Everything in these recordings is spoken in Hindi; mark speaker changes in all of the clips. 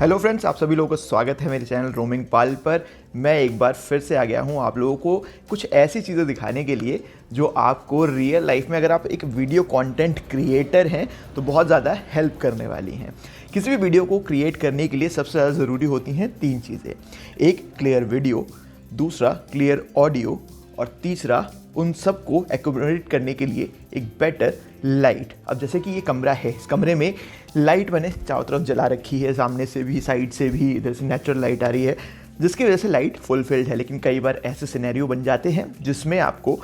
Speaker 1: हेलो फ्रेंड्स, आप सभी लोगों का स्वागत है मेरे चैनल रोमिंग पाल पर। मैं एक बार फिर से आ गया हूँ आप लोगों को कुछ ऐसी चीज़ें दिखाने के लिए जो आपको रियल लाइफ में, अगर आप एक वीडियो कंटेंट क्रिएटर हैं तो बहुत ज़्यादा हेल्प करने वाली हैं। किसी भी वीडियो को क्रिएट करने के लिए सबसे ज़्यादा ज़रूरी होती हैं तीन चीज़ें। एक क्लियर वीडियो, दूसरा क्लियर ऑडियो और तीसरा उन सबको एकोमोडेट करने के लिए एक बेटर लाइट। अब जैसे कि ये कमरा है, इस कमरे में लाइट मैंने चारों तरफ जला रखी है, सामने से भी, साइड से भी, इधर से नेचुरल लाइट आ रही है जिसकी वजह से लाइट फुलफिल्ड है। लेकिन कई बार ऐसे सिनेरियो बन जाते हैं जिसमें आपको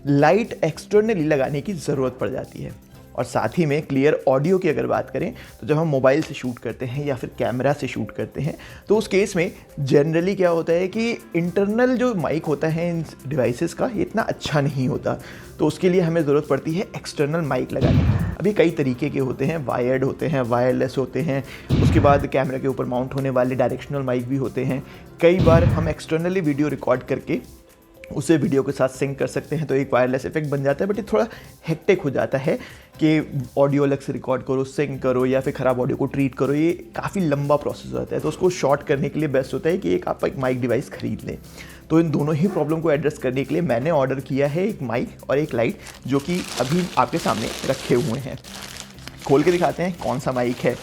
Speaker 1: लाइट एक्सटर्नली लगाने की ज़रूरत पड़ जाती है। और साथ ही में क्लियर ऑडियो की अगर बात करें तो जब हम मोबाइल से शूट करते हैं या फिर कैमरा से शूट करते हैं तो उस केस में जनरली क्या होता है कि इंटरनल जो माइक होता है इन डिवाइसेस का, ये इतना अच्छा नहीं होता। तो उसके लिए हमें ज़रूरत पड़ती है एक्सटर्नल माइक लगाने की। अभी कई तरीके के होते हैं, वायर्ड होते हैं, वायरलेस होते हैं, उसके बाद कैमरा के ऊपर माउंट होने वाले डायरेक्शनल माइक भी होते हैं। कई बार हम एक्सटर्नली वीडियो रिकॉर्ड करके उसे वीडियो के साथ सिंक कर सकते हैं तो एक वायरलेस इफेक्ट बन जाता है। बट ये थोड़ा हेक्टिक हो जाता है कि ऑडियो अलग से रिकॉर्ड करो, सिंक करो या फिर ख़राब ऑडियो को ट्रीट करो। ये काफ़ी लंबा प्रोसेस होता है। तो उसको शॉर्ट करने के लिए बेस्ट होता है कि आप एक माइक डिवाइस खरीद लें। तो इन दोनों ही प्रॉब्लम को एड्रेस करने के लिए मैंने ऑर्डर किया है एक माइक और एक लाइट, जो कि अभी आपके सामने रखे हुए हैं। खोल के दिखाते हैं कौन सा माइक है,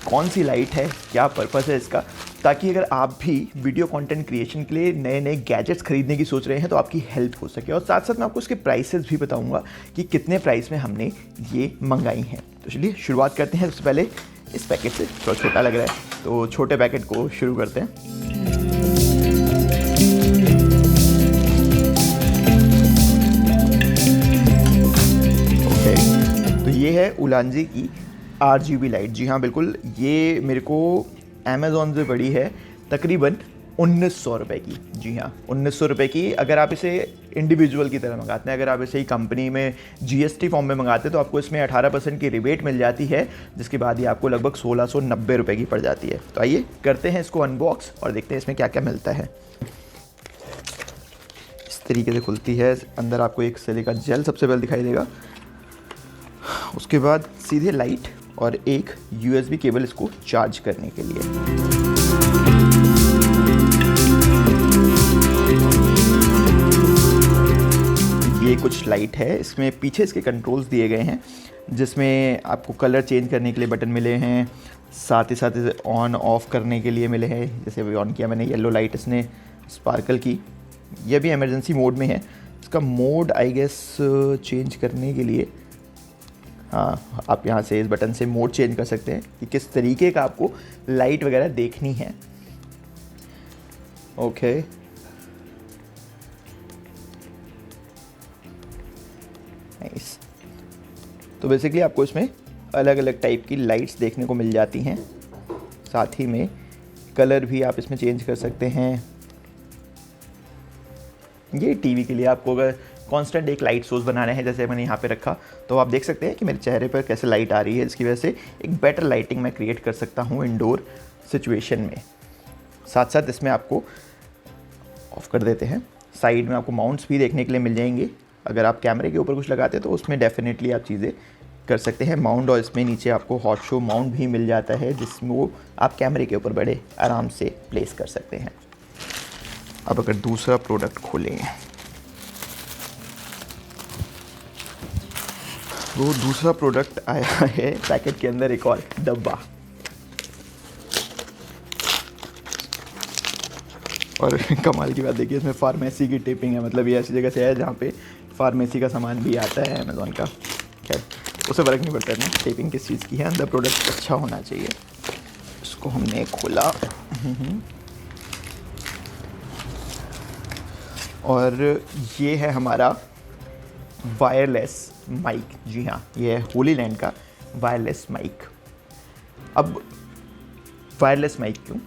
Speaker 1: कौन सी लाइट है, क्या पर्पस है इसका, ताकि अगर आप भी वीडियो कंटेंट क्रिएशन के लिए नए नए गैजेट्स खरीदने की सोच रहे हैं तो आपकी हेल्प हो सके। और साथ साथ मैं आपको इसके प्राइसेस भी बताऊंगा कि कितने प्राइस में हमने ये मंगाई हैं। तो चलिए शुरुआत करते हैं। सबसे पहले इस पैकेट से, थोड़ा छोटा लग रहा है तो छोटे पैकेट को शुरू करते हैं। ओके, तो ये है उलांजी की RGB लाइट। जी हाँ, बिल्कुल, ये मेरे को अमेज़ॉन से पड़ी है तकरीबन 1900 रुपये की। जी हाँ, 1900 रुपये की। अगर आप इसे इंडिविजुअल की तरह मंगाते हैं, अगर आप इसे कंपनी में GST फॉर्म में मंगाते हैं तो आपको इसमें 18% की रिबेट मिल जाती है, जिसके बाद ये आपको लगभग 1690 रुपये की पड़ जाती है। तो आइए करते हैं इसको अनबॉक्स और देखते हैं इसमें क्या क्या मिलता है। इस तरीके से खुलती है। अंदर आपको एक सिलिका जेल सबसे पहले दिखाई देगा, उसके बाद सीधे लाइट और एक USB केबल इसको चार्ज करने के लिए। ये कुछ लाइट है, इसमें पीछे इसके कंट्रोल्स दिए गए हैं जिसमें आपको कलर चेंज करने के लिए बटन मिले हैं, साथ ही साथ इसे ऑन ऑफ करने के लिए मिले हैं। जैसे अभी ऑन किया मैंने, येलो लाइट इसने स्पार्कल की। यह भी इमरजेंसी मोड में है। इसका मोड आई गेस चेंज करने के लिए, हाँ, आप यहाँ से इस बटन से मोड चेंज कर सकते हैं कि किस तरीके का आपको लाइट वगैरह देखनी है। Okay, nice. तो बेसिकली आपको इसमें अलग अलग टाइप की लाइट्स देखने को मिल जाती हैं। साथ ही में कलर भी आप इसमें चेंज कर सकते हैं। ये टीवी के लिए आपको अगर कांस्टेंट एक लाइट सोर्स बनाना है, जैसे मैंने यहाँ पे रखा, तो आप देख सकते हैं कि मेरे चेहरे पर कैसे लाइट आ रही है। इसकी वजह से एक बेटर लाइटिंग मैं क्रिएट कर सकता हूँ इंडोर सिचुएशन में। साथ साथ इसमें आपको ऑफ कर देते हैं। साइड में आपको माउंट्स भी देखने के लिए मिल जाएंगे। अगर आप कैमरे के ऊपर कुछ लगाते हैं तो उसमें डेफिनेटली आप चीज़ें कर सकते हैं माउंट। और इसमें नीचे आपको हॉट शो माउंट भी मिल जाता है जिसमें वो आप कैमरे के ऊपर बड़े आराम से प्लेस कर सकते हैं। अब अगर दूसरा प्रोडक्ट खोलें, वो दूसरा प्रोडक्ट आया है पैकेट के अंदर एक और डब्बा। और कमाल की बात देखिए, इसमें फार्मेसी की टेपिंग है। मतलब ये ऐसी जगह से है जहाँ पे फार्मेसी का सामान भी आता है अमेज़ॉन का। खैर, उसे फ़र्क नहीं पड़ता है ना टेपिंग किस चीज़ की है, अंदर प्रोडक्ट अच्छा होना चाहिए। इसको हमने खोला और ये है हमारा वायरलेस माइक। जी हाँ, ये है होलीलैंड का वायरलेस माइक। अब वायरलेस माइक क्यों?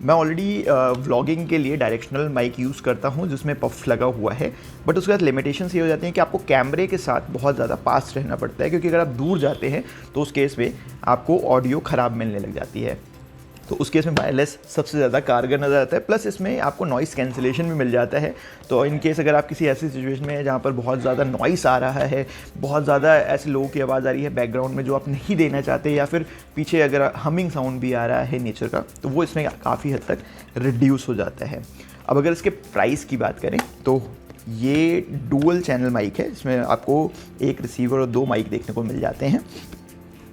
Speaker 1: मैं ऑलरेडी व्लॉगिंग के लिए डायरेक्शनल माइक यूज़ करता हूँ जिसमें पफ लगा हुआ है। बट उसके बाद लिमिटेशंस ये हो जाती हैं कि आपको कैमरे के साथ बहुत ज़्यादा पास रहना पड़ता है, क्योंकि अगर आप दूर जाते हैं तो उस केस में आपको ऑडियो ख़राब मिलने लग जाती है। तो उस केस में वायरलेस सबसे ज़्यादा कारगर नज़र आता है। प्लस इसमें आपको नॉइस कैंसिलेशन भी मिल जाता है। तो इन केस अगर आप किसी ऐसी सिचुएशन में है जहाँ पर बहुत ज़्यादा नॉइस आ रहा है, बहुत ज़्यादा ऐसे लोगों की आवाज़ आ रही है बैकग्राउंड में जो आप नहीं देना चाहते, या फिर पीछे अगर हमिंग साउंड भी आ रहा है नेचर का, तो वो इसमें काफ़ी हद तक रिड्यूस हो जाता है। अब अगर इसके प्राइस की बात करें तो ये डुअल चैनल माइक है, इसमें आपको एक रिसीवर और 2 माइक देखने को मिल जाते हैं।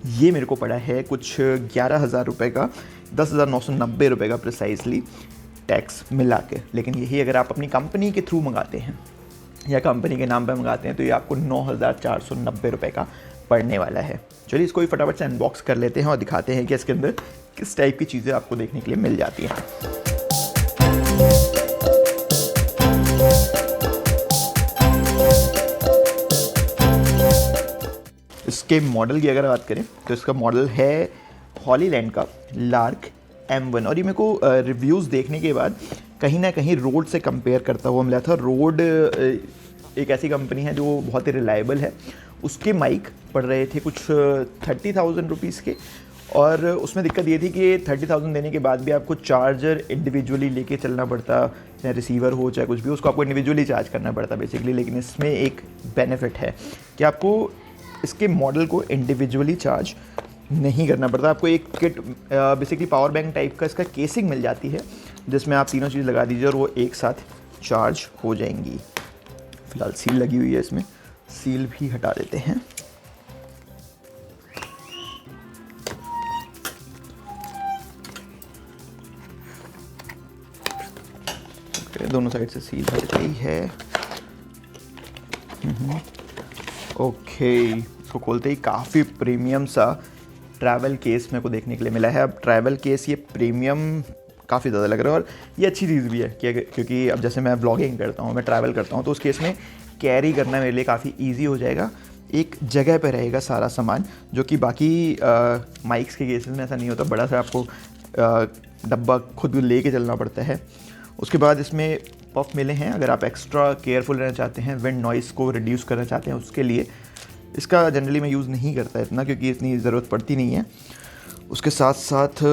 Speaker 1: ये मेरे को पड़ा है कुछ 11,000 रुपये का, 10,990 रुपये का प्रिसाइजली, टैक्स मिला के। लेकिन यही अगर आप अपनी कंपनी के थ्रू मंगाते हैं या कंपनी के नाम पर मंगाते हैं तो ये आपको 9,490 रुपये का पड़ने वाला है। चलिए इसको भी फटाफट से अनबॉक्स कर लेते हैं और दिखाते हैं कि इसके अंदर किस टाइप की चीज़ें आपको देखने के लिए मिल जाती हैं। इसके मॉडल की अगर बात करें तो इसका मॉडल है हॉलीलैंड का लार्क M1, और ये मेरे को रिव्यूज़ देखने के बाद कहीं ना कहीं रोड से कंपेयर करता हुआ मिला था। रोड एक ऐसी कंपनी है जो बहुत ही रिलायबल है। उसके माइक पड़ रहे थे कुछ 30,000 रुपीज़ के, और उसमें दिक्कत ये थी कि 30,000 देने के बाद भी आपको चार्जर इंडिविजुअली लेके चलना पड़ता, चाहे रिसीवर हो चाहे कुछ भी, उसको आपको इंडिविजुअली चार्ज करना पड़ता बेसिकली। लेकिन इसमें एक बेनिफिट है कि आपको इसके मॉडल को इंडिविजुअली चार्ज नहीं करना पड़ता। आपको एक kit basically power bank type का इसका केसिंग मिल जाती है, जिसमें आप तीनों चीज़ लगा दीजिए और वो एक साथ चार्ज हो जाएंगी। फिलहाल सील लगी हुई है, इसमें सील भी हटा देते हैं। दोनों साइड से सील हट गई है। ओके, इसको खोलते ही काफ़ी प्रीमियम सा ट्रैवल केस मेरे को देखने के लिए मिला है। अब ट्रैवल केस ये प्रीमियम काफ़ी ज़्यादा लग रहा है, और ये अच्छी चीज़ भी है क्योंकि अब जैसे मैं व्लॉगिंग करता हूँ, मैं ट्रैवल करता हूँ, तो उस केस में कैरी करना मेरे लिए काफ़ी ईजी हो जाएगा। एक जगह पे रहेगा सारा सामान, जो कि बाकी माइक्स के केसेस में ऐसा नहीं होता। बड़ा सा आपको डब्बा खुद लेके चलना पड़ता है। उसके बाद इसमें पफ मिले हैं, अगर आप एक्स्ट्रा केयरफुल रहना चाहते हैं, विंड नॉइस को रिड्यूस करना चाहते हैं उसके लिए। इसका जनरली मैं यूज़ नहीं करता इतना, क्योंकि इतनी ज़रूरत पड़ती नहीं है। उसके साथ साथ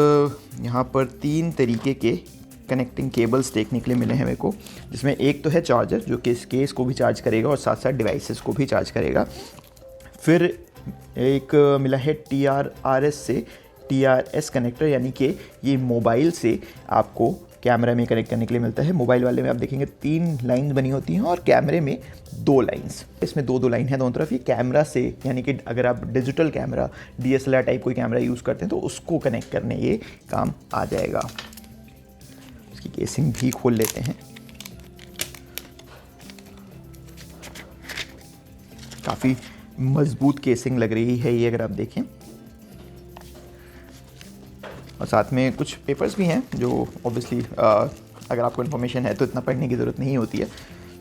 Speaker 1: यहाँ पर 3 तरीके के कनेक्टिंग केबल्स देखने के लिए मिले हैं मेरे को, जिसमें एक तो है चार्जर जो कि इस केस को भी चार्ज करेगा और साथ साथ डिवाइसेस को भी चार्ज करेगा। फिर एक मिला है TRRS से TRS कनेक्टर, यानी कि ये मोबाइल से आपको कैमरा में कनेक्ट करने के लिए मिलता है। मोबाइल वाले में आप देखेंगे 3 लाइन्स बनी होती हैं और कैमरे में 2 लाइन्स। इसमें 2 लाइन है दोनों तरफ। ये कैमरा से, यानी कि अगर आप डिजिटल कैमरा DSLR टाइप कोई कैमरा यूज़ करते हैं तो उसको कनेक्ट करने ये काम आ जाएगा। इसकी केसिंग भी खोल लेते हैं। काफ़ी मजबूत केसिंग लग रही है ये, अगर आप देखें। और साथ में कुछ पेपर्स भी हैं जो ऑब्वियसली अगर आपको इन्फॉर्मेशन है तो इतना पढ़ने की ज़रूरत नहीं होती है।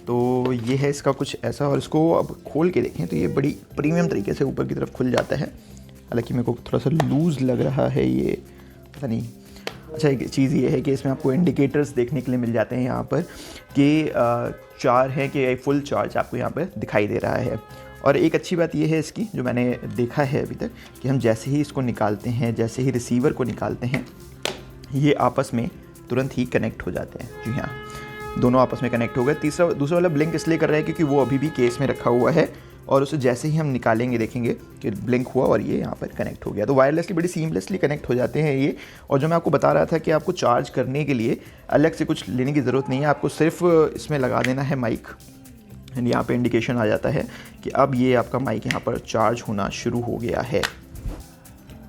Speaker 1: तो ये है इसका कुछ ऐसा, और इसको अब खोल के देखें तो ये बड़ी प्रीमियम तरीके से ऊपर की तरफ खुल जाता है। हालांकि मेरे को थोड़ा सा लूज़ लग रहा है ये, पता नहीं। अच्छा, एक चीज़ ये है कि इसमें आपको इंडिकेटर्स देखने के लिए मिल जाते हैं यहाँ पर कि 4 है कि फुल चार्ज आपको यहाँ पर दिखाई दे रहा है। और एक अच्छी बात यह है इसकी, जो मैंने देखा है अभी तक, कि हम जैसे ही इसको निकालते हैं, जैसे ही रिसीवर को निकालते हैं, ये आपस में तुरंत ही कनेक्ट हो जाते हैं। जी हाँ, दोनों आपस में कनेक्ट हो गए। दूसरा वाला ब्लिंक इसलिए कर रहा है क्योंकि वो अभी भी केस में रखा हुआ है, और उसे जैसे ही हम निकालेंगे देखेंगे कि ब्लिंक हुआ और ये यहाँ पर कनेक्ट हो गया। तो वायरलेसली बड़ी सीमलेसली कनेक्ट हो जाते हैं ये। और जो मैं आपको बता रहा था कि आपको चार्ज करने के लिए अलग से कुछ लेने की ज़रूरत नहीं है, आपको सिर्फ इसमें लगा देना है माइक। यहाँ पे इंडिकेशन आ जाता है कि अब ये आपका माइक यहाँ पर चार्ज होना शुरू हो गया है।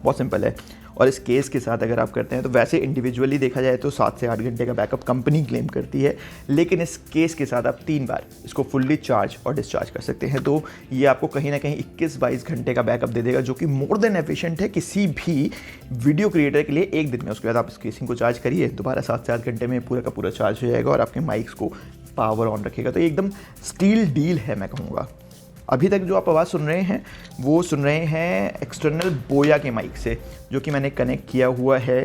Speaker 1: बहुत सिंपल है। और इस केस के साथ अगर आप करते हैं तो वैसे इंडिविजुअली देखा जाए तो 7 से 8 घंटे का बैकअप कंपनी क्लेम करती है, लेकिन इस केस के साथ आप 3 बार इसको फुल्ली चार्ज और डिस्चार्ज कर सकते हैं। तो ये आपको कहीं ना कहीं 21-22 घंटे का बैकअप दे देगा, जो कि मोर देन एफिशिएंट है किसी भी वीडियो क्रिएटर के लिए एक दिन में। उसके बाद आप इस केसिंग को चार्ज करिए, दोबारा 7 से 8 घंटे में पूरा का पूरा चार्ज हो जाएगा और आपके माइक्स को पावर ऑन रखेगा। तो ये एकदम स्टील डील है मैं कहूँगा। अभी तक जो आप आवाज़ सुन रहे हैं वो सुन रहे हैं एक्सटर्नल बोया के माइक से, जो कि मैंने कनेक्ट किया हुआ है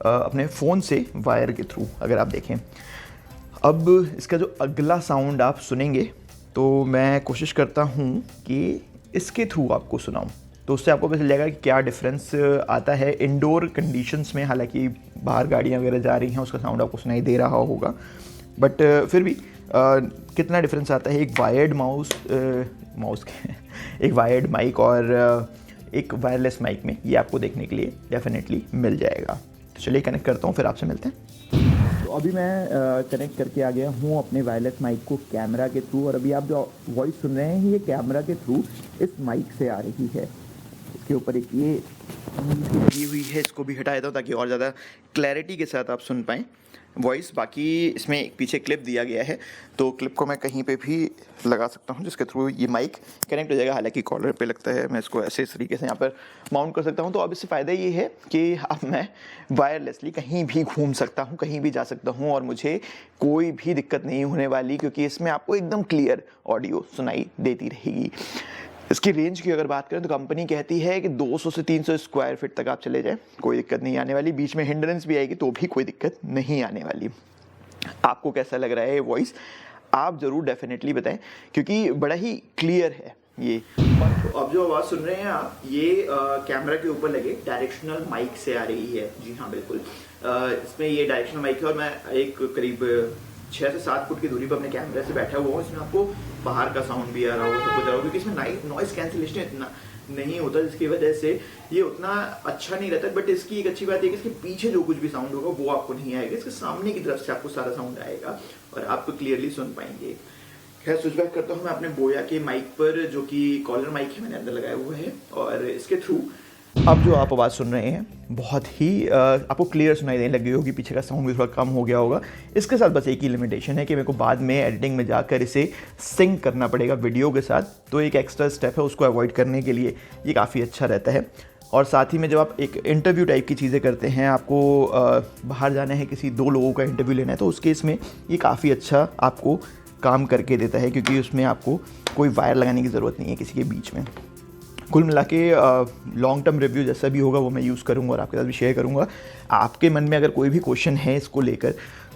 Speaker 1: अपने फ़ोन से वायर के थ्रू। अगर आप देखें, अब इसका जो अगला साउंड आप सुनेंगे तो मैं कोशिश करता हूँ कि इसके थ्रू आपको सुनाऊँ। तो उससे आपको पता चल जाएगा कि क्या डिफरेंस आता है इंडोर कंडीशंस में। हालांकि बाहर गाड़ियाँ वगैरह जा रही हैं, उसका साउंड आपको सुनाई दे रहा होगा, बट फिर भी कितना डिफरेंस आता है एक वायर्ड एक वायर्ड माइक और एक वायरलेस माइक में, ये आपको देखने के लिए डेफिनेटली मिल जाएगा। तो चलिए कनेक्ट करता हूँ, फिर आपसे मिलते हैं। तो अभी मैं कनेक्ट करके आ गया हूँ अपने वायरलेस माइक को कैमरा के थ्रू, और अभी आप जो वॉइस सुन रहे हैं ये कैमरा के थ्रू इस माइक से आ रही है। इसके ऊपर एक ये लगी हुई है, इसको भी हटा देता हूँ ताकि और ज़्यादा क्लैरिटी के साथ आप सुन पाएँ वॉइस। बाकी इसमें एक पीछे क्लिप दिया गया है, तो क्लिप को मैं कहीं पे भी लगा सकता हूँ जिसके थ्रू ये माइक कनेक्ट हो जाएगा। हालांकि कॉलर पे लगता है, मैं इसको ऐसे इस तरीके से यहाँ पर माउंट कर सकता हूँ। तो अब इससे फ़ायदा ये है कि अब मैं वायरलेसली कहीं भी घूम सकता हूँ, कहीं भी जा सकता हूँ, और मुझे कोई भी दिक्कत नहीं होने वाली, क्योंकि इसमें आपको एकदम क्लियर ऑडियो सुनाई देती रहेगी। इसकी रेंज की अगर बात करें तो कंपनी कहती है कि 200 से 300 स्क्वायर फीट तक आप चले जाएं, कोई दिक्कत नहीं आने वाली। बीच में हिंड्रेंस भी आएगी तो भी कोई दिक्कत नहीं आने वाली। आपको कैसा लग रहा है ये वॉइस, आप ज़रूर डेफिनेटली बताएं, क्योंकि बड़ा ही क्लियर है ये। तो अब जो आवाज़ सुन रहे हैं आप, ये कैमरा के ऊपर लगे डायरेक्शनल माइक से आ रही है। जी हाँ, बिल्कुल। इसमें ये डायरेक्शनल माइक है और मैं एक करीब 6 से 7 फुट की दूरी पर अपने कैमरे से बैठा हुआ हूँ। इसमें आपको बाहर का साउंड भी आ रहा होगा, सब कुछ आ रहा होगा, क्योंकि इसमें नॉइस कैंसिलेशन इतना नहीं होता, जिसकी वजह से ये उतना अच्छा नहीं रहता। बट इसकी एक अच्छी बात है कि इसके पीछे जो कुछ भी साउंड होगा वो आपको नहीं आएगा, इसके सामने की तरफ से आपको सारा साउंड आएगा और आपको क्लियरली सुन पाएंगे। खैर, स्विच बैक करता हूँ मैं अपने बोया के माइक पर, जो कि कॉलर माइक है, मैंने अंदर लगाया हुआ है, और इसके थ्रू अब जो आप आवाज़ सुन रहे हैं बहुत ही आपको क्लियर सुनाई देने लगी होगी। पीछे का साउंड भी थोड़ा कम हो गया होगा। इसके साथ बस एक ही लिमिटेशन है कि मेरे को बाद में एडिटिंग में जाकर इसे सिंक करना पड़ेगा वीडियो के साथ, तो एक एक्स्ट्रा स्टेप है, उसको अवॉइड करने के लिए ये काफ़ी अच्छा रहता है। और साथ ही में जब आप एक इंटरव्यू टाइप की चीज़ें करते हैं, आपको बाहर जाना है, किसी 2 लोगों का इंटरव्यू लेना है, तो उस केस में ये काफ़ी अच्छा आपको काम करके देता है, क्योंकि उसमें आपको कोई वायर लगाने की ज़रूरत नहीं है किसी के बीच में। कुल मिला के लॉन्ग टर्म रिव्यू जैसा भी होगा वो मैं यूज़ करूँगा और आपके साथ भी शेयर करूँगा। आपके मन में अगर कोई भी क्वेश्चन है इसको लेकर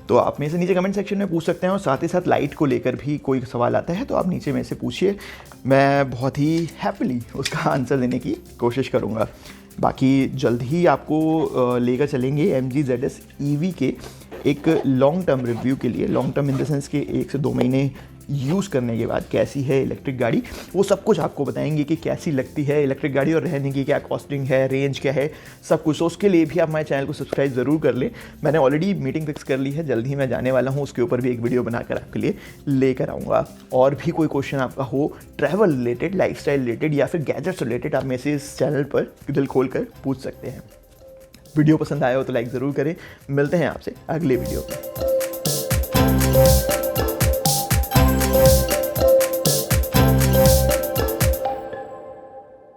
Speaker 1: तो आप मेरे से नीचे कमेंट सेक्शन में पूछ सकते हैं, और साथ ही साथ लाइट को लेकर भी कोई सवाल आता है तो आप नीचे मेरे से पूछिए, मैं बहुत ही हैप्पीली उसका आंसर देने की कोशिश करूँगा। बाकी जल्द ही आपको लेकर चलेंगे MG ZS EV के एक लॉन्ग टर्म रिव्यू के लिए। Long term in the sense के 1 से 2 महीने यूज़ करने के बाद कैसी है इलेक्ट्रिक गाड़ी, वो सब कुछ आपको बताएंगे कि कैसी लगती है इलेक्ट्रिक गाड़ी, और रहने की क्या कॉस्टिंग है, रेंज क्या है, सब कुछ। तो उसके लिए भी आप हमारे चैनल को सब्सक्राइब ज़रूर कर लें। मैंने ऑलरेडी मीटिंग फिक्स कर ली है, जल्द ही मैं जाने वाला हूँ, उसके ऊपर भी एक वीडियो बनाकर आपके लिए लेकर आऊँगा। और भी कोई क्वेश्चन आपका हो ट्रैवल रिलेटेड, लाइफस्टाइल रिलेटेड या फिर गैजेट्स रिलेटेड, आप मेरे से इस चैनल पर दिल खोल कर पूछ सकते हैं। वीडियो पसंद आया हो तो लाइक ज़रूर करें। मिलते हैं आपसे अगले वीडियो में।